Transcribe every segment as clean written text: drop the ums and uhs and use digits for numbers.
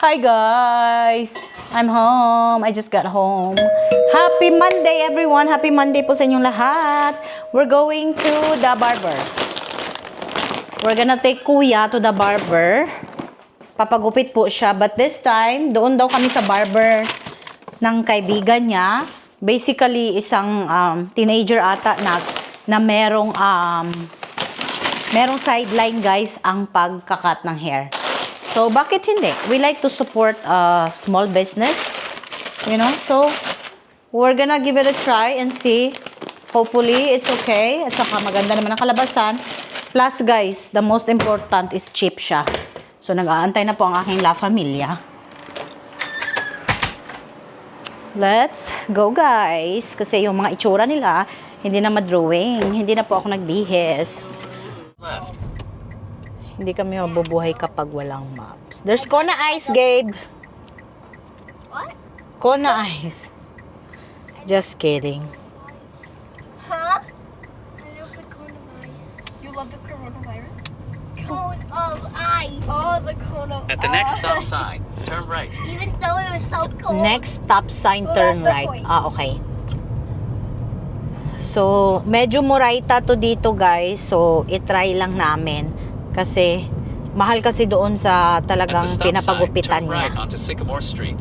Hi guys! I'm home. I just got home. Happy Monday everyone! Happy Monday po sa inyong lahat. We're going to the barber. We're gonna take Kuya to the barber. Papagupit po siya. But this time, doon daw kami sa barber ng kaibigan niya. Basically, isang teenager ata na merong sideline guys ang pagkakat ng hair. So, bakit hindi? We like to support small business. You know? So, we're gonna give it a try and see. Hopefully, it's okay. At saka maganda naman ang kalabasan. Plus, guys, the most important is cheap siya. So, nag-aantay na po ang aking La Familia. Let's go, guys. Kasi yung mga itsura nila, hindi na madrawing. Hindi na po ako nagbihis. Left. Hindi kami mabubuhay kapag walang maps. There's Kona Ice, Gabe. What? Kona Ice. Just kidding. Huh? I love the cone of ice. You love the coronavirus? Cone of ice. Oh, the cone of ice. At the next stop sign, turn right. Even though it was so cold. Next stop sign, turn that's the right. point. Okay. So, medyo muraita to dito, guys. So, itry lang namin. Kasi, mahal kasi doon sa At talagang the stop sign, pinapagupitan turn right niya. onto Sycamore Street.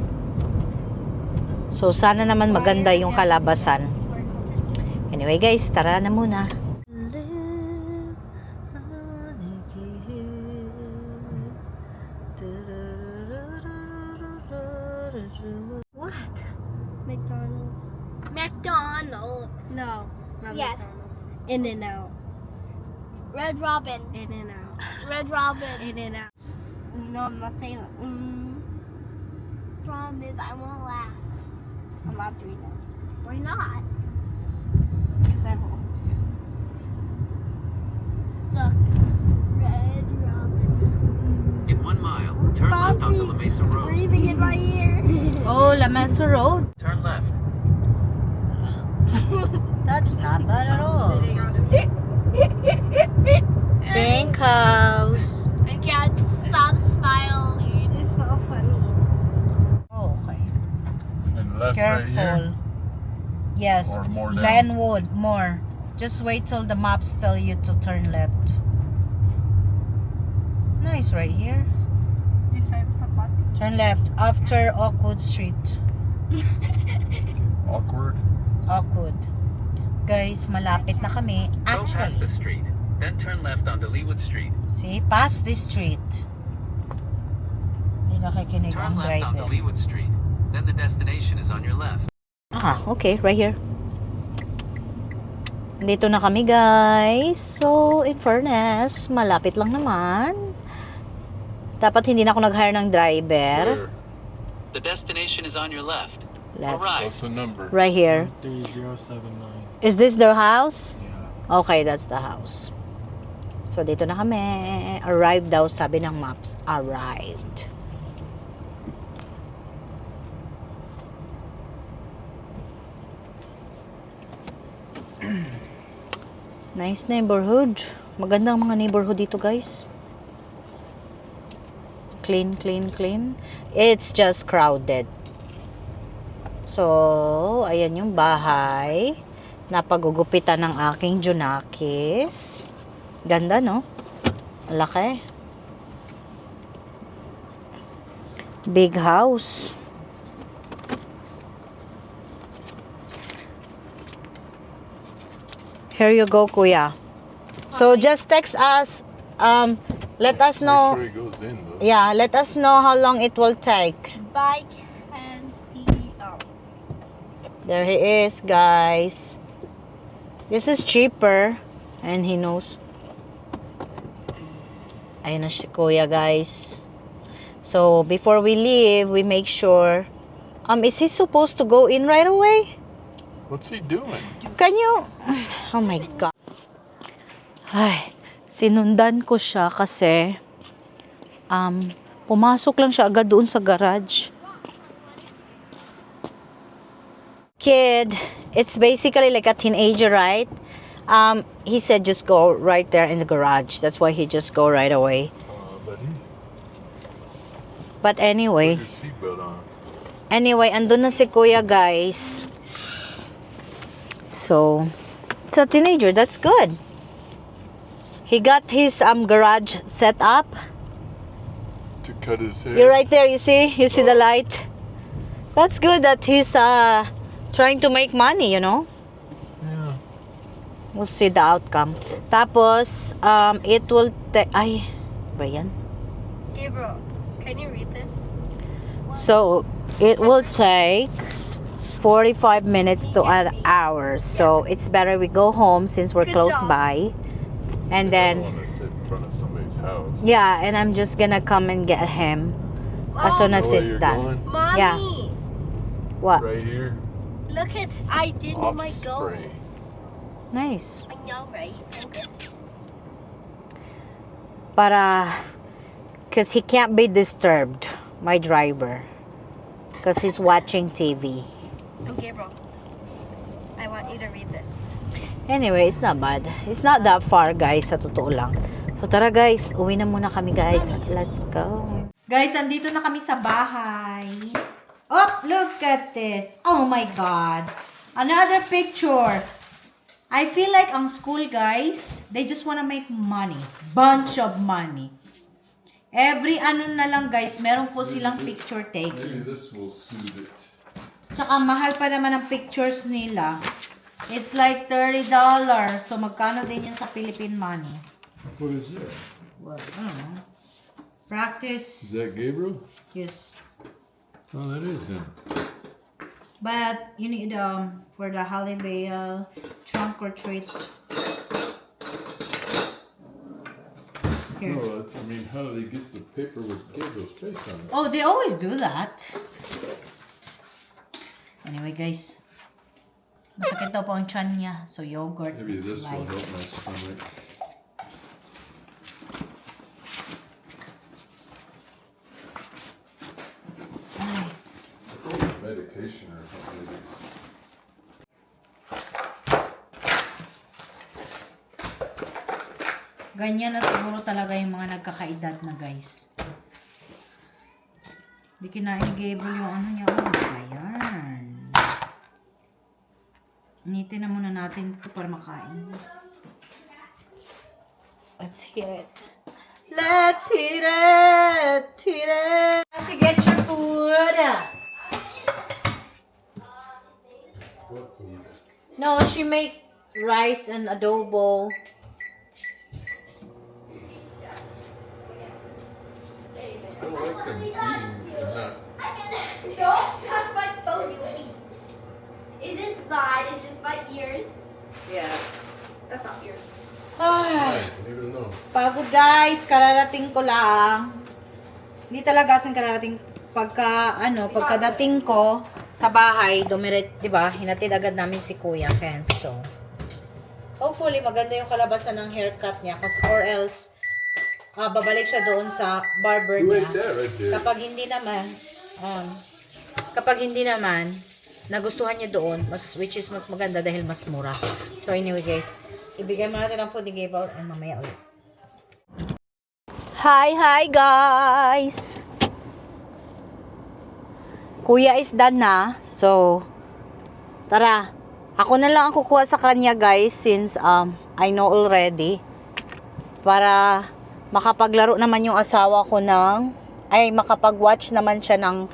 So, sana naman maganda yung kalabasan. Anyway, guys, tara na muna. What? McDonald's. McDonald's. No, not yes. McDonald's. In-N-Out. Red Robin. In-N-Out. Red Robin. In-N-Out. No, I'm not saying that. Promise, I won't laugh. I'm not doing that. Why not? Because I want to. Look. Red Robin. In 1 mile, turn left onto La Mesa Road. Breathing in my ear. Oh, La Mesa Road. Turn left. That's not bad at all. Pink house. I can't stop smiling. It's not funny. Oh, okay. And left Careful. right here. Yes. Or more down? Glenwood, more. Just wait till the maps tell you to turn left. Nice right here. You said it's Turn left after Oakwood Street. Awkward. Oakwood. Guys, malapit na kami. Go past the Actually, street, then turn left onto Leewood Street. see, past this street. Hindi nakikinig Turn ang left onto driver. Leewood Street. Then the destination is on your left. Ah, okay, right here. Dito na kami, guys. So, in fairness, malapit lang naman. Dapat hindi na ako nag-hire ng driver. Where? The destination is on your left. Left. Arrive. What's the number? Right here. 3079. Is this their house? Yeah. Okay, that's the house. So, dito na kami. Arrived daw, sabi ng maps. Arrived. Nice neighborhood. Magandang mga neighborhood dito, guys. Clean, clean, clean. It's just crowded. So, ayan yung bahay na pagugupitan ng aking Junakis. Ganda, no? Laki. Big house. Here you go, Kuya. So, just text us. Let us know. Make sure it goes in though. Yeah, let us know how long it will take. Bike and the There he is, guys. This is cheaper. And he knows. Ayun na si Kuya, guys. So, before we leave, we make sure... is he supposed to go in right away? What's he doing? Can you... Oh my God. Ay, sinundan ko siya kasi... pumasok lang siya agad doon sa garage. Kid, it's basically like a teenager, right? He said just go right there in the garage. That's why he just go right away. But But anyway, Put your seatbelt on. andun na si Kuya, guys. So, it's a teenager. That's good. He got his garage set up. To cut his hair. You're right there, you see? You see the light? That's good that he's trying to make money, you know? Yeah. We'll see the outcome. Tapos, it will take... Ay, ba yan? Gabriel, can you read this? So, it will take 45 minutes to an hour. So, it's better we go home since we're Good close job. by. And I then, don't want to sit in front of somebody's house. yeah, and I'm just gonna come and get him as soon as Know where it's you're done. going? Mommy, Yeah. What? Right here. look at I did Off my goal. spray. Nice. I know, right? I'm good. Because he can't be disturbed, my driver. Because he's watching TV. Oh, Gabriel, I want you to read this. Anyway, it's not bad. It's not that far, guys, sa totoo lang. So, tara, guys. Uwi na muna kami, guys. Let's go. Guys, andito na kami sa bahay. Oh, look at this. Oh my God. Another picture. I feel like ang school, guys, they just wanna make money. Bunch of money. Every ano na lang, guys, meron po silang picture taking. Maybe this will soothe it. Tsaka mahal pa naman ang pictures nila. It's like $30. So, magkano din yan sa Philippine money? What is that? Well, I don't know. Practice. Is that Gabriel? Yes. Oh, that is him. But, you need, for the holiday trunk or treat. Here. No, I mean, how do they get the paper with Gabriel's face on it? Oh, they always do that. Anyway, guys. Masakit daw po ang tiyan niya. So, yogurt Maybe is this will light. help my stomach. Ay. Medication or something. Maybe. Ganyan na siguro talaga yung mga nagkakaedad na, guys. Hindi kinain ni Gabriel yung ano niya. Oh, ayan. Initin na muna natin ito para makain. Let's hit it. Let's hit it! Hit it! Kasi get your food. What food? No, she make rice and adobo. I don't like them eating and not. Don't touch my phone, you idiot. Is this bad? Is this my ears? Yeah. That's not ears. Ay, I don't even know. pagod guys, kararating ko lang. Hindi talaga asang kararating pagkadating ko sa bahay, dumiret, 'di ba? Hinatid agad namin si Kuya Ken. So, hopefully maganda yung kalabasan ng haircut niya kasi or else babalik siya doon sa barber Who niya. ate that right there? Kapag hindi naman nagustuhan niya doon, which is mas maganda dahil mas mura. So anyway guys, ibigay mo natin ang food ni Gabriel and mamaya ulit. Hi guys! Kuya is done na. So, tara. Ako na lang ang kukuha sa kanya guys since I know already. Para makapaglaro naman yung asawa ko makapag-watch naman siya ng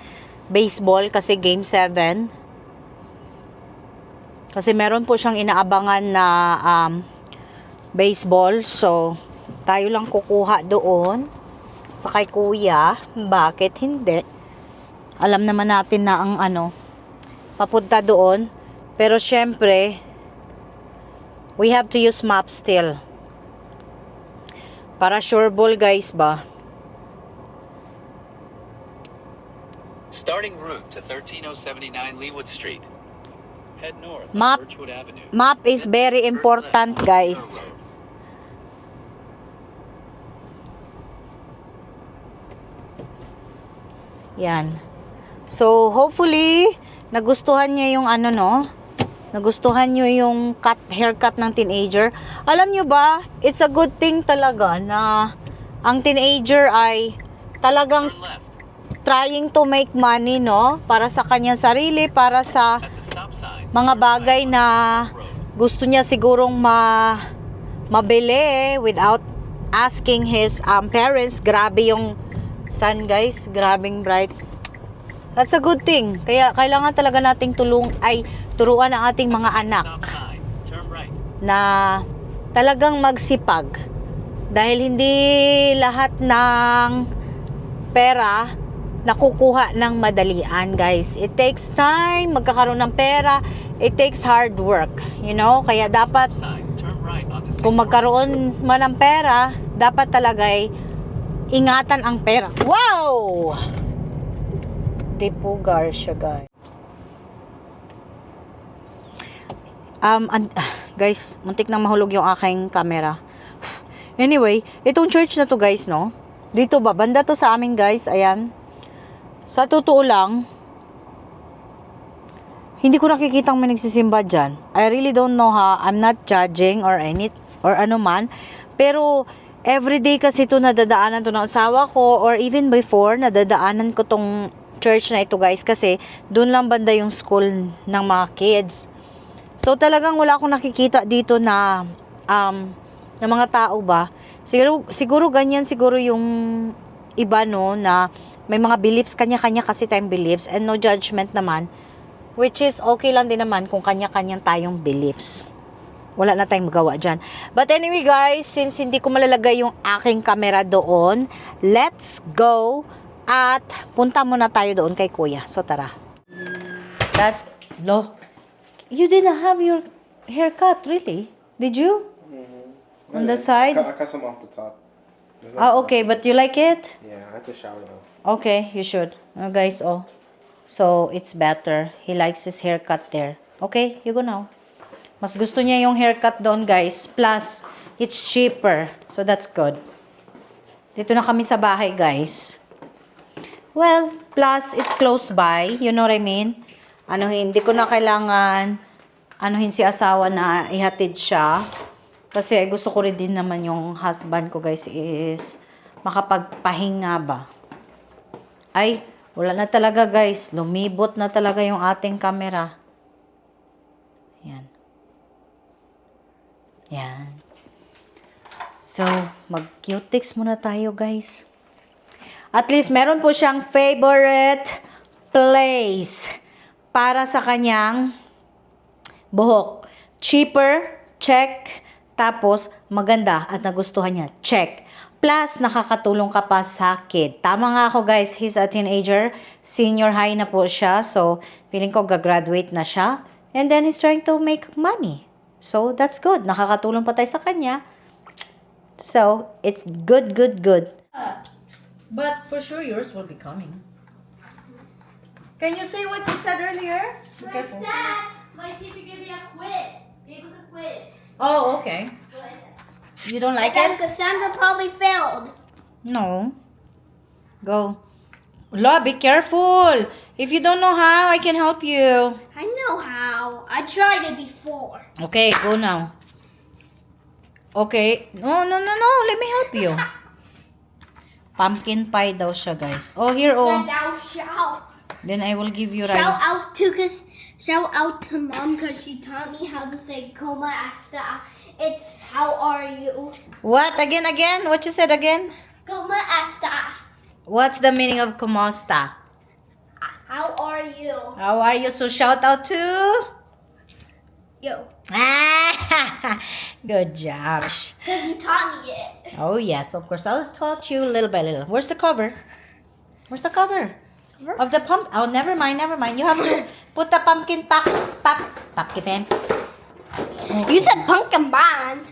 baseball kasi game 7. Kasi meron po siyang inaabangan na baseball. So, tayo lang kukuha doon sa kay Kuya. Bakit hindi? Alam naman natin na ang papunta doon. Pero syempre, we have to use map still. Para sure ball guys ba? Starting route to 13079 Leewood Street. Head north Map. on Birchwood Avenue. Map is very important guys. Yan. So, hopefully, nagustuhan niya yung nagustuhan niyo yung haircut ng teenager. Alam niyo ba, it's a good thing talaga na ang teenager ay talagang Turn left. trying to make money, no? Para sa kanyang sarili, para sa At the stop sign, mga bagay na gusto niya sigurong mabili without asking his parents. Grabe yung sun, guys. Grabing bright. That's a good thing. Kaya kailangan talaga nating turuan ang ating mga anak stop sign, turn right. na talagang magsipag. Dahil hindi lahat ng pera nakukuha ng madalian, guys. It takes time magkakaroon ng pera. It takes hard work, you know? Kaya dapat Sign, turn right onto kung Singapore. magkaroon man ng pera, dapat talaga ay ingatan ang pera. Wow! Tipo Garcia, guys. Guys, muntik nang mahulog yung aking camera. Anyway, itong church na to, guys, no? Dito ba? Banda to sa amin, guys. Ayan. Sa totoo lang, hindi ko nakikitang may nagsisimba dyan. I really don't know ha. I'm not judging or ano man. Pero, everyday kasi ito nadadaanan to ng asawa ko or even before, nadadaanan ko tong church na ito, guys. Kasi, dun lang banda yung school ng mga kids. So, talagang wala akong nakikita dito na mga tao ba. Siguro ganyan siguro yung iba, no, na may mga beliefs, kanya-kanya kasi tayong beliefs and no judgment naman. Which is okay lang din naman kung kanya-kanyang tayong beliefs. Wala na tayong magawa dyan. But anyway, guys, since hindi ko malalagay yung aking camera doon, let's go at punta muna tayo doon kay Kuya. So, tara. You didn't have your haircut, really? Did you? On the side? I cut some off the top. Okay, but you like it? Yeah, I have to shower though. Okay, you should. Guys, so, it's better. He likes his haircut there. Okay, you go now. Mas gusto niya yung haircut doon, guys. Plus, it's cheaper. So, that's good. Dito na kami sa bahay, guys. Well, plus, it's close by. You know what I mean? Hindi ko na kailangan si asawa na ihatid siya. Kasi gusto ko rin din naman yung husband ko, guys, is makapagpahinga ba. Ay, wala na talaga, guys. Lumibot na talaga yung ating camera. Yan. Yan. So, mag-cutics muna tayo, guys. At least, meron po siyang favorite place para sa kanyang buhok. Cheaper, check. Tapos, maganda at nagustuhan niya, check. Plus, nakakatulong ka pa sa kid. Tama nga ako, guys. He's a teenager. Senior high na po siya. So, feeling ko gagraduate na siya. And then, he's trying to make money. So, that's good. Nakakatulong pa tayo sa kanya. So, it's good, good, good. But, for sure, yours will be coming. Can you say what you said earlier? Be careful. My teacher gave me a quiz. Gave us a quiz. Oh, okay. You don't like it? Cassandra probably failed. No. Go. Lola, be careful. If you don't know how, I can help you. I know how. I tried it before. Okay, go now. Okay. No. Let me help you. Pumpkin pie daw siya, guys. Oh, here, And now shout. Then I will give you Shout rice. Shout out to Mom because she taught me how to say "Coma hasta." It's how are you? What? Again? What you said again? Coma hasta. What's the meaning of kumusta? How are you? How are you? So shout out to... You. Good job. Because you taught me it. Oh, yes, of course. I'll taught you little by little. Where's the cover? Where's the cover? Of the pump. Oh, never mind. You have to put the pumpkin pumpkin. You said pumpkin bond.